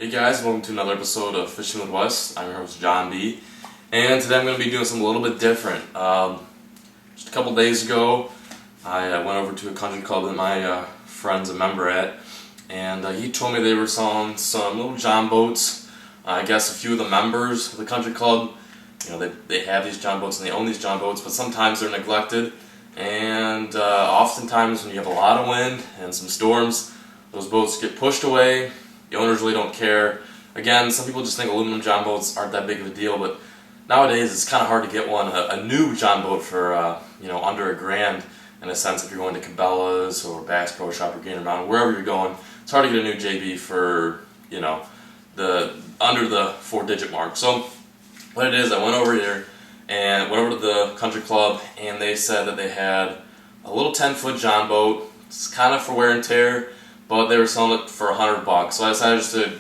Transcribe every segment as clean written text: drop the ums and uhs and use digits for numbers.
Hey guys, welcome to another episode of Fishing with Wes. I'm your host John B. And today I'm going to be doing something a little bit different. Just a couple days ago, I went over to a country club that my friend's a member at, and he told me they were selling some little John boats. I guess a few of the members of the country club, they have these John boats and they own these John boats, but sometimes they're neglected. And oftentimes when you have a lot of wind and some storms, those boats get pushed away. The owners really don't care. Again, some people just think aluminum John boats aren't that big of a deal, but nowadays it's kind of hard to get one, a new John boat for under $1,000. In a sense, if you're going to Cabela's or Bass Pro Shop or Gainer Mountain, wherever you're going, it's hard to get a new JB for the under the 4-digit mark. So what it is, I went over here and went over to the country club, and they said that they had a little 10-foot John boat. It's kind of for wear and tear, but they were selling it for $100. So I decided just to,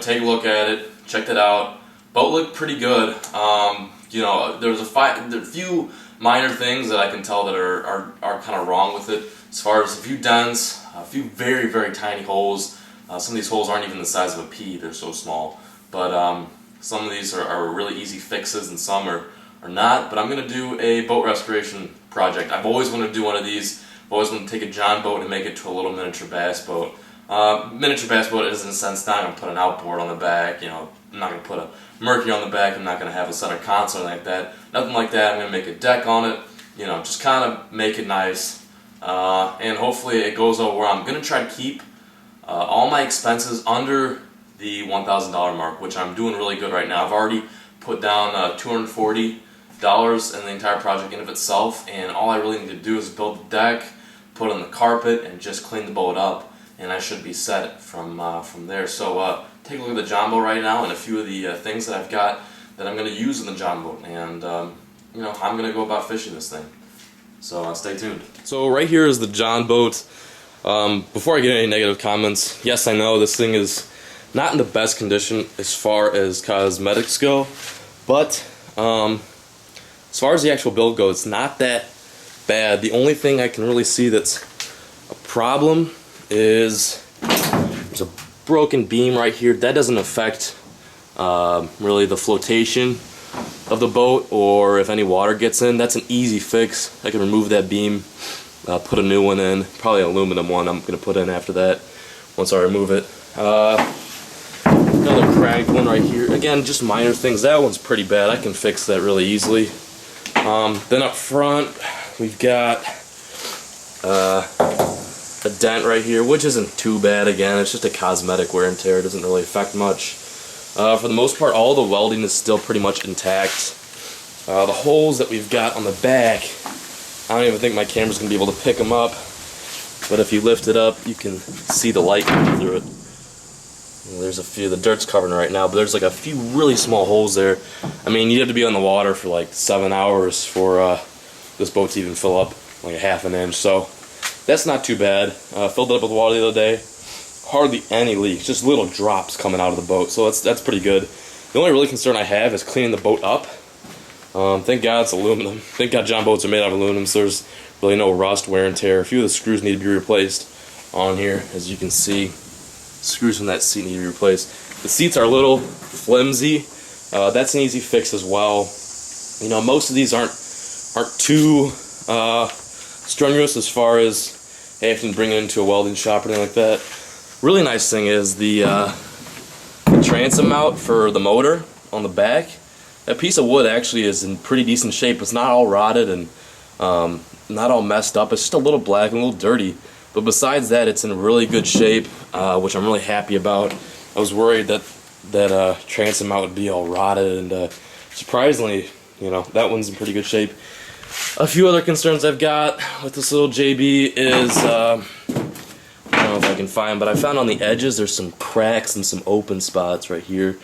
take a look at it, checked it out. Boat looked pretty good. There's a few minor things that I can tell that are kind of wrong with it. As far as a few dents, a few very, very tiny holes. Some of these holes aren't even the size of a pea, they're so small. But some of these are really easy fixes and some are not. But I'm going to do a boat restoration project. I've always wanted to do one of these. I've always wanted to take a John boat and make it to a little miniature bass boat. Miniature bass boat is, in a sense, not going to put an outboard on the back. I'm not going to put a Mercury on the back. I'm not going to have a center console like that. Nothing like that. I'm going to make a deck on it. Just kind of make it nice. And hopefully it goes over where I'm going to try to keep all my expenses under the $1,000 mark, which I'm doing really good right now. I've already put down $240 in the entire project in of itself, and all I really need to do is build the deck, put on the carpet, and just clean the boat up, and I should be set from there. So take a look at the John boat right now and a few of the things that I've got that I'm going to use in the John boat, and I'm going to go about fishing this thing. So stay tuned. So right here is the John boat. Before I get any negative comments, yes, I know this thing is not in the best condition as far as cosmetics go, but as far as the actual build goes, it's not that bad. The only thing I can really see that's a problem is there's a broken beam right here. That doesn't affect really the flotation of the boat, or if any water gets in. That's an easy fix. I can remove that beam, put a new one in, probably an aluminum one I'm going to put in after that once I remove it. Another cracked one right here. Again, just minor things. That one's pretty bad. I can fix that really easily. Then up front, we've got a dent right here, which isn't too bad. Again, it's just a cosmetic wear and tear. It doesn't really affect much. For the most part, all the welding is still pretty much intact. The holes that we've got on the back, I don't even think my camera's going to be able to pick them up. But if you lift it up, you can see the light coming through it. There's a few, the dirt's covering right now, but there's like a few really small holes there. I mean, you have to be on the water for like 7 hours for this boat to even fill up like a ½ an inch, so that's not too bad. Filled it up with water the other day, hardly any leaks, just little drops coming out of the boat, so that's pretty good. The only really concern I have is cleaning the boat up. Thank God it's aluminum. Thank God John boats are made out of aluminum, so there's really no rust, wear and tear. A few of the screws need to be replaced on here, as you can see. Screws from that seat need to be replaced. The seats are a little flimsy. That's an easy fix as well. Most of these aren't too strenuous as far as having to bring it into a welding shop or anything like that. Really nice thing is the transom mount for the motor on the back. That piece of wood actually is in pretty decent shape. It's not all rotted and not all messed up. It's just a little black and a little dirty. But besides that, it's in really good shape, which I'm really happy about. I was worried that transom mount would be all rotted, and surprisingly, that one's in pretty good shape. A few other concerns I've got with this little JB is, I don't know if I can find, but I found on the edges there's some cracks and some open spots right here.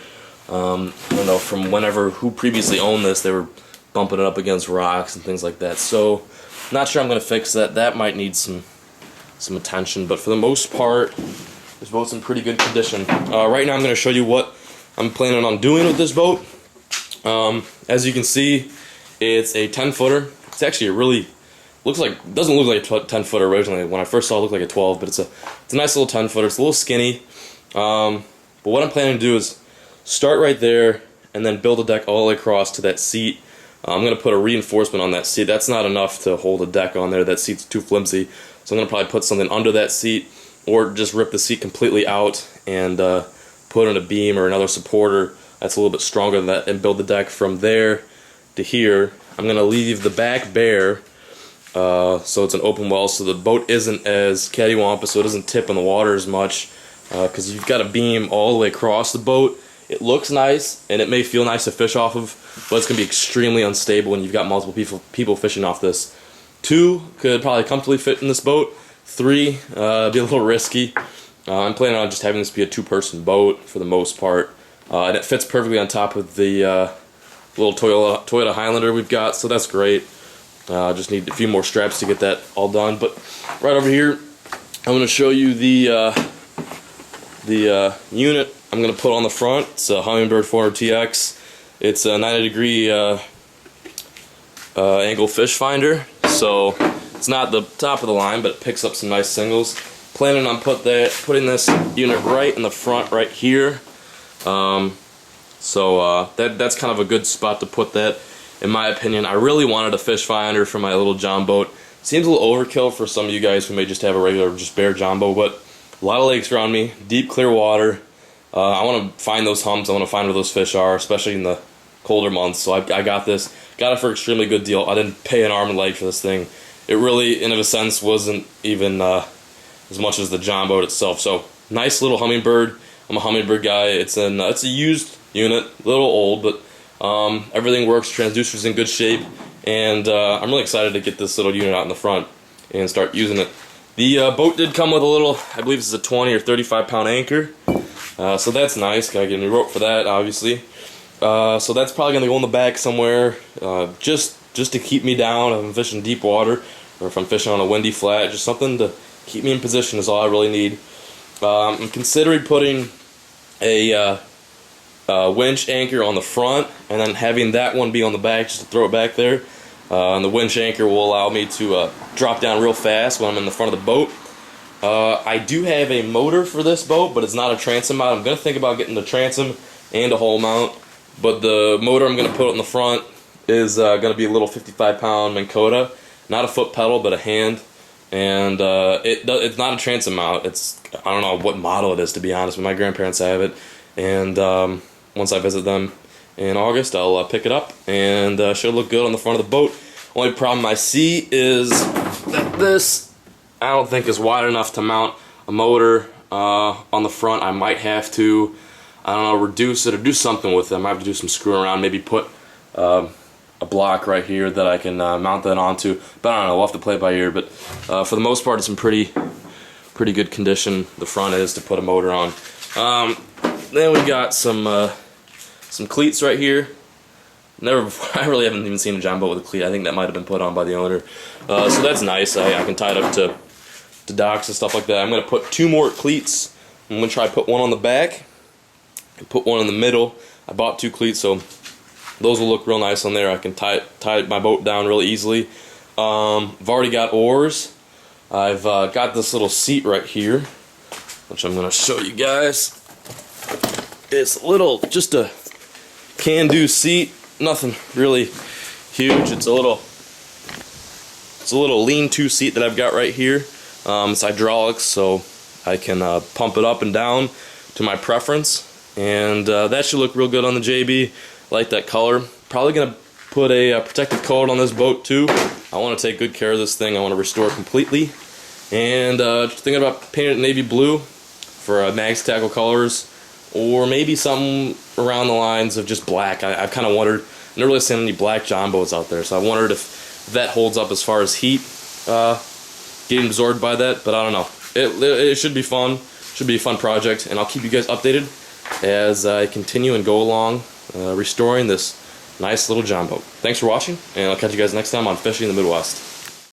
I don't know, from who previously owned this, they were bumping it up against rocks and things like that. So, not sure I'm going to fix that. That might need some attention, but for the most part, this boat's in pretty good condition. Right now I'm going to show you what I'm planning on doing with this boat. As you can see, it's a 10-footer. It's actually a really doesn't look like a 10-footer originally. When I first saw it, it looked like a 12, but it's a nice little 10-footer. It's a little skinny. But what I'm planning to do is start right there and then build a deck all the way across to that seat. I'm going to put a reinforcement on that seat. That's not enough to hold a deck on there. That seat's too flimsy. So I'm going to probably put something under that seat, or just rip the seat completely out and put in a beam or another supporter that's a little bit stronger than that, and build the deck from there to here. I'm going to leave the back bare, so it's an open well, so the boat isn't as cattywampus, so it doesn't tip in the water as much, because you've got a beam all the way across the boat. It looks nice, and it may feel nice to fish off of, but it's going to be extremely unstable when you've got multiple people fishing off this. 2 could probably comfortably fit in this boat. 3 be a little risky. I'm planning on just having this be a 2-person boat for the most part, and it fits perfectly on top of the little Toyota Highlander we've got, so that's great. Just need a few more straps to get that all done. But right over here, I'm going to show you the unit I'm going to put on the front. It's a Humminbird 400TX. It's a 90-degree angle fish finder, so it's not the top of the line, but it picks up some nice singles. Planning on putting this unit right in the front right here. That's kind of a good spot to put that, in my opinion. I really wanted a fish finder for my little John boat. Seems a little overkill for some of you guys who may just have a regular, just bare John boat, but a lot of lakes around me, deep, clear water. I want to find those humps. I want to find where those fish are, especially in the colder months. So I got this. Got it for an extremely good deal. I didn't pay an arm and leg for this thing. It really, in a sense, wasn't even as much as the John boat itself. So nice little Humminbird. I'm a Humminbird guy. It's a used unit, a little old, but everything works. Transducer's in good shape, and I'm really excited to get this little unit out in the front and start using it. The boat did come with a little, I believe this is a 20 or 35 pound anchor, so that's nice. Gotta get a new rope for that, obviously. So that's probably gonna go in the back somewhere, just to keep me down if I'm fishing deep water, or if I'm fishing on a windy flat. Just something to keep me in position is all I really need. I'm considering putting a winch anchor on the front, and then having that one be on the back, just to throw it back there. And the winch anchor will allow me to drop down real fast when I'm in the front of the boat. I do have a motor for this boat, but it's not a transom mount. I'm going to think about getting the transom and a hull mount, but the motor I'm going to put on the front is going to be a little 55-pound Minn Kota, not a foot pedal, but a hand. And it's not a transom mount. I don't know what model it is, to be honest, but my grandparents have it. And once I visit them in August, I'll pick it up, and should look good on the front of the boat. Only problem I see is that this, I don't think, is wide enough to mount a motor on the front. I might have to, I don't know, reduce it or do something with it. I might have to do some screwing around, maybe put a block right here that I can mount that onto. But I don't know, we'll have to play it by ear. But for the most part, it's in pretty good condition. The front is to put a motor on. Then we got some cleats right here. I really haven't even seen a John boat with a cleat. I think that might have been put on by the owner. So that's nice. I can tie it up to docks and stuff like that. I'm going to put 2 more cleats. I'm going to try to put one on the back and put one in the middle. I bought 2 cleats, so those will look real nice on there. I can tie my boat down really easily. I've already got oars. I've got this little seat right here, which I'm going to show you guys. It's just a can-do seat, nothing really huge. It's a little lean-to seat that I've got right here. It's hydraulics, so I can pump it up and down to my preference, and that should look real good on the JB. I like that color. Probably gonna put a protective coat on this boat too. I want to take good care of this thing. I want to restore it completely, and just thinking about painting it navy blue for Mag's Tackle colors, or maybe something around the lines of just black. I've kind of wondered. I've never really seen any black John boats out there, so I wondered if that holds up as far as heat getting absorbed by that. But I don't know. It should be fun. Should be a fun project, and I'll keep you guys updated as I continue and go along restoring this nice little John boat. Thanks for watching, and I'll catch you guys next time on Fishing in the Midwest.